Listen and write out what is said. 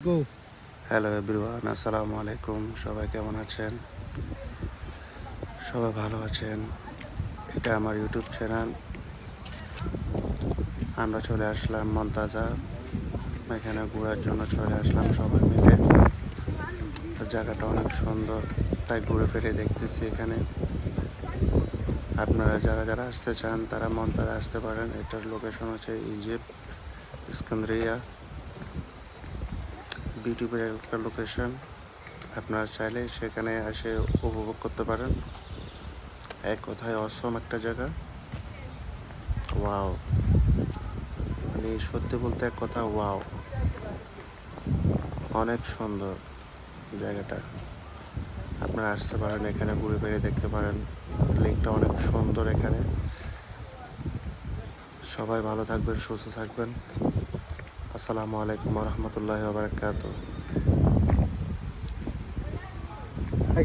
গো hello everyone, আসসালামু আলাইকুম। সবাই কেমন আছেন? সবাই ভালো আছেন? এটা আমার ইউটিউব চ্যানেল। আমরা চলে আসলাম মন্তাজা। এখানে ঘোরার জন্য চলে আসলাম সবাই মিলে। তো জায়গাটা অনেক সুন্দর, তাই ঘুরে ফিরে দেখতেছি এখানে। আপনারা যারা যারা আসতে চান তারা মন্তাজা আসতে পারেন। এটার লোকেশন হচ্ছে ইজিপ্ট, ইস্কান্দ্রিয়া। বিউটিফুল একটা লোকেশন। আপনারা চাইলে সেখানে এসে উপভোগ করতে পারেন। এক কথায় অসম একটা জায়গা। ওয়াও, মানে সত্যি বলতে এক কথা, ওয়াও, অনেক সুন্দর জায়গাটা। আপনারা আসতে পারেন, এখানে ঘুরে ফিরে দেখতে পারেন। লেকটা অনেক সুন্দর এখানে। সবাই ভালো থাকবেন, সুস্থ থাকবেন। আসসালামু আলাইকুম ওয়া রাহমাতুল্লাহি ওয়া বারাকাতুহু।